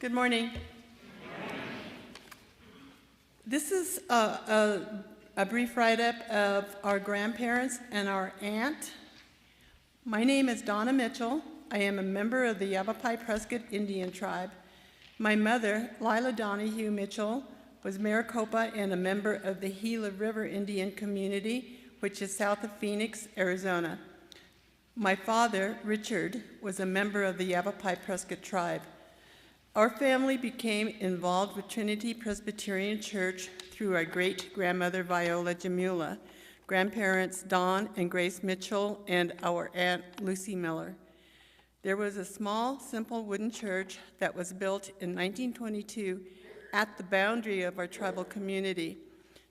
Good morning. This is a brief write-up of our grandparents and our aunt. My name is Donna Mitchell. I am a member of the Yavapai Prescott Indian tribe. My mother, Lila Donahue Mitchell, was Maricopa and a member of the Gila River Indian community, which is south of Phoenix, Arizona. My father, Richard, was a member of the Yavapai Prescott tribe. Our family became involved with Trinity Presbyterian Church through our great-grandmother Viola Jamula, grandparents Don and Grace Mitchell, and our Aunt Lucy Miller. There was a small, simple wooden church that was built in 1922 at the boundary of our tribal community.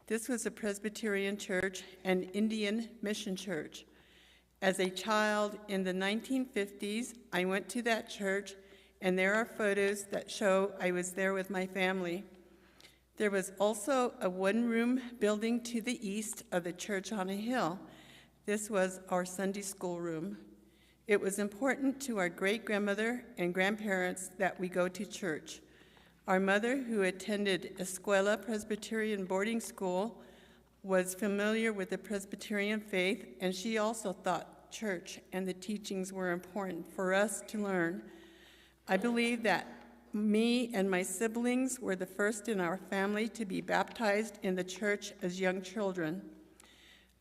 This was a Presbyterian church and Indian mission church. As a child in the 1950s, I went to that church, and there are photos that show I was there with my family. There was also a one-room building to the east of the church on a hill. This was our Sunday school room. It was important to our great-grandmother and grandparents that we go to church. Our mother, who attended Escuela Presbyterian boarding school, was familiar with the Presbyterian faith, and she also thought church and the teachings were important for us to learn. I believe that me and my siblings were the first in our family to be baptized in the church as young children.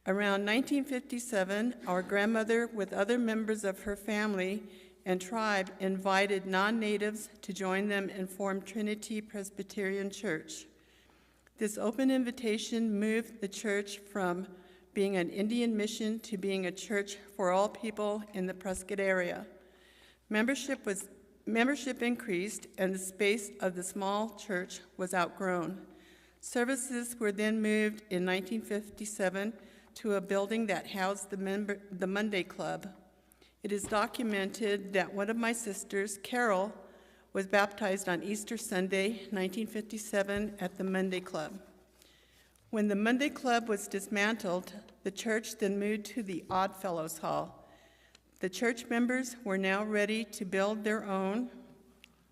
Around 1957, our grandmother, with other members of her family and tribe, invited non-natives to join them and form Trinity Presbyterian Church. This open invitation moved the church from being an Indian mission to being a church for all people in the Prescott area. Membership increased, and the space of the small church was outgrown. Services were then moved in 1957 to a building that housed the Monday Club. It is documented that one of my sisters, Carol, was baptized on Easter Sunday, 1957, at the Monday Club. When the Monday Club was dismantled, the church then moved to the Odd Fellows Hall. The church members were now ready to build their own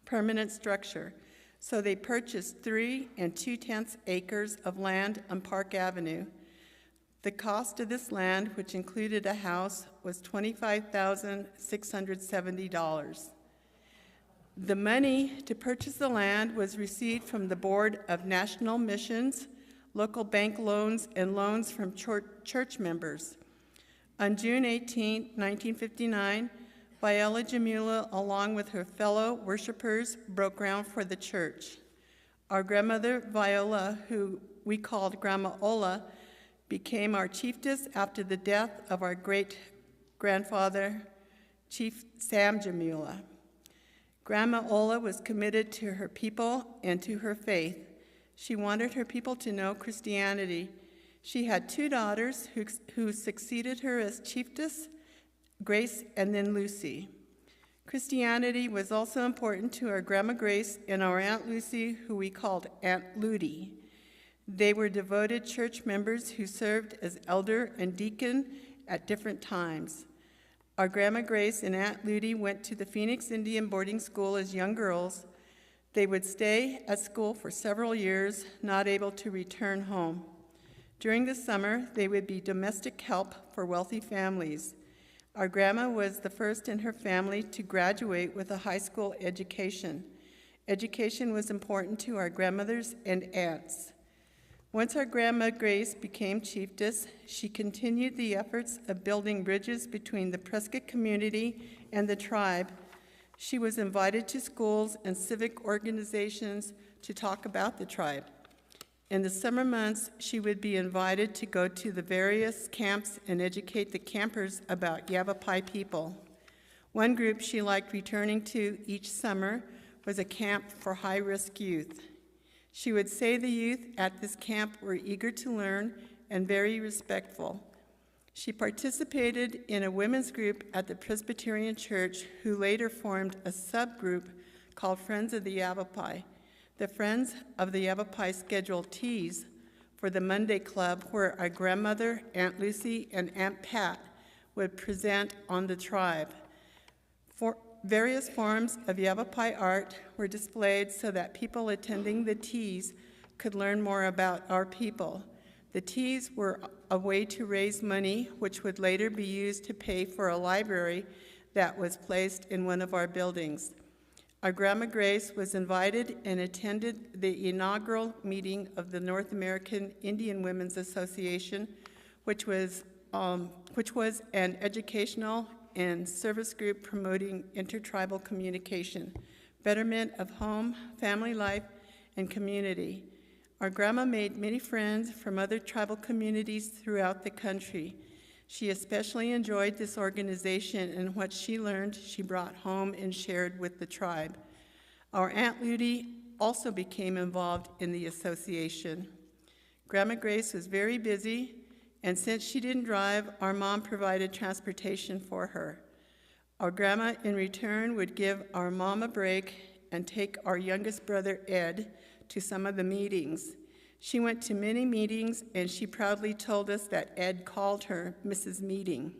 permanent structure, so they purchased 3 2/10 acres of land on Park Avenue. The cost of this land, which included a house, was $25,670. The money to purchase the land was received from the Board of National Missions, local bank loans, and loans from church members. On June 18, 1959, Viola Jamula, along with her fellow worshipers, broke ground for the church. Our grandmother, Viola, who we called Grandma Ola, became our chiefess after the death of our great-grandfather, Chief Sam Jamula. Grandma Ola was committed to her people and to her faith. She wanted her people to know Christianity. She had 2 daughters who succeeded her as chiefess, Grace and then Lucy. Christianity was also important to our Grandma Grace and our Aunt Lucy, who we called Aunt Ludi. They were devoted church members who served as elder and deacon at different times. Our Grandma Grace and Aunt Ludi went to the Phoenix Indian boarding school as young girls. They would stay at school for several years, not able to return home. During the summer, they would be domestic help for wealthy families. Our grandma was the first in her family to graduate with a high school education. Education was important to our grandmothers and aunts. Once our Grandma Grace became chiefess, she continued the efforts of building bridges between the Prescott community and the tribe. She was invited to schools and civic organizations to talk about the tribe. In the summer months, she would be invited to go to the various camps and educate the campers about Yavapai people. One group she liked returning to each summer was a camp for high-risk youth. She would say the youth at this camp were eager to learn and very respectful. She participated in a women's group at the Presbyterian Church, who later formed a subgroup called Friends of the Yavapai. The Friends of the Yavapai scheduled teas for the Monday Club, where our grandmother, Aunt Lucy, and Aunt Pat would present on the tribe. Various forms of Yavapai art were displayed so that people attending the teas could learn more about our people. The teas were a way to raise money, which would later be used to pay for a library that was placed in one of our buildings. Our Grandma Grace was invited and attended the inaugural meeting of the North American Indian Women's Association, which was an educational and service group promoting intertribal communication, betterment of home, family life, and community. Our grandma made many friends from other tribal communities throughout the country. She especially enjoyed this organization, and what she learned, she brought home and shared with the tribe. Our Aunt Ludy also became involved in the association. Grandma Grace was very busy, and since she didn't drive, our mom provided transportation for her. Our grandma, in return, would give our mom a break and take our youngest brother, Ed, to some of the meetings. She went to many meetings, and she proudly told us that Ed called her Mrs. Meeting.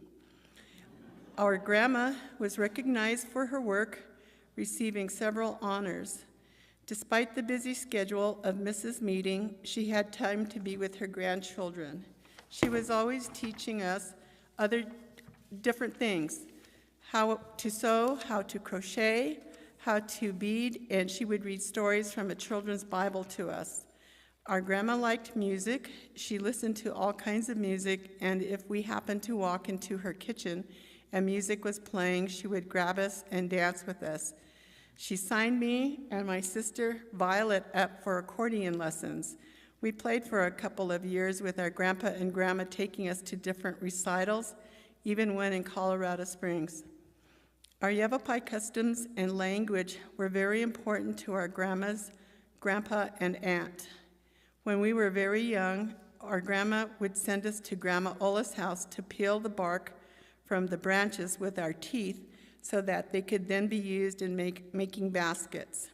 Our grandma was recognized for her work, receiving several honors. Despite the busy schedule of Mrs. Meeting, she had time to be with her grandchildren. She was always teaching us other different things, how to sew, how to crochet, how to bead, and she would read stories from a children's Bible to us. Our grandma liked music. She listened to all kinds of music, and if we happened to walk into her kitchen and music was playing, she would grab us and dance with us. She signed me and my sister Violet up for accordion lessons. We played for a couple of years with our grandpa and grandma taking us to different recitals, even when in Colorado Springs. Our Yavapai customs and language were very important to our grandmas, grandpa, and aunt. When we were very young, our grandma would send us to Grandma Ola's house to peel the bark from the branches with our teeth so that they could then be used in making baskets.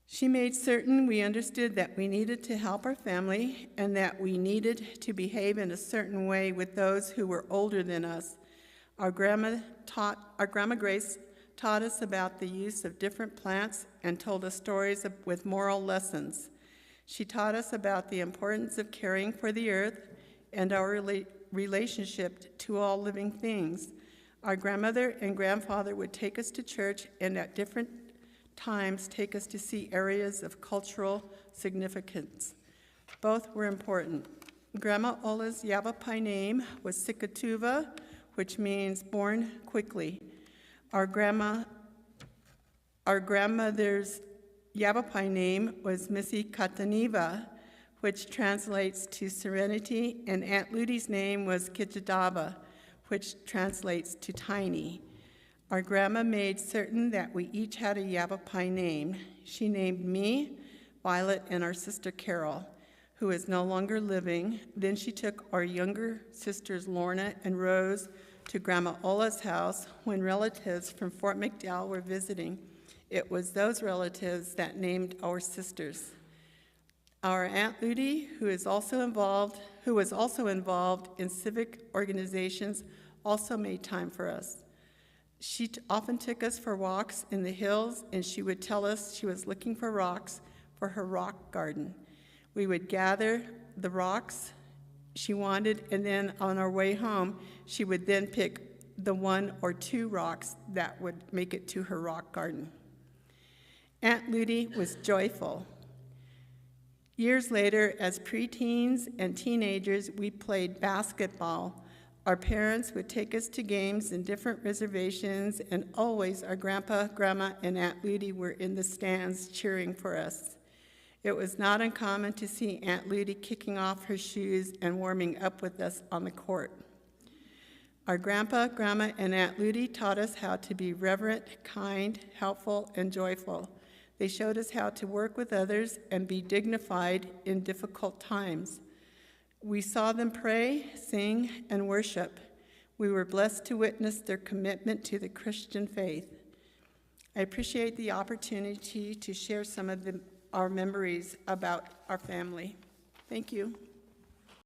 She made certain we understood that we needed to help our family and that we needed to behave in a certain way with those who were older than us. Our Grandma Grace taught us about the use of different plants and told us stories with moral lessons. She taught us about the importance of caring for the earth and our relationship to all living things. Our grandmother and grandfather would take us to church and at different times take us to see areas of cultural significance. Both were important. Grandma Ola's Yavapai name was Sikatuva, which means born quickly. Our grandmother's Yavapai name was Missy Kataniva, which translates to serenity, and Aunt Ludy's name was Kijadaba, which translates to tiny. Our grandma made certain that we each had a Yavapai name. She named me, Violet, and our sister Carol, who is no longer living. Then she took our younger sisters Lorna and Rose to Grandma Ola's house when relatives from Fort McDowell were visiting. It was those relatives that named our sisters. Our Aunt Ludy, who was also involved in civic organizations, also made time for us. She often took us for walks in the hills, and she would tell us she was looking for rocks for her rock garden. We would gather the rocks she wanted, and then on our way home, she would then pick the 1 or 2 rocks that would make it to her rock garden. Aunt Ludy was joyful. Years later, as preteens and teenagers, we played basketball. Our parents would take us to games in different reservations, and always our grandpa, grandma, and Aunt Ludy were in the stands cheering for us. It was not uncommon to see Aunt Ludy kicking off her shoes and warming up with us on the court. Our grandpa, grandma, and Aunt Ludy taught us how to be reverent, kind, helpful, and joyful. They showed us how to work with others and be dignified in difficult times. We saw them pray, sing, and worship. We were blessed to witness their commitment to the Christian faith. I appreciate the opportunity to share some of our memories about our family. Thank you.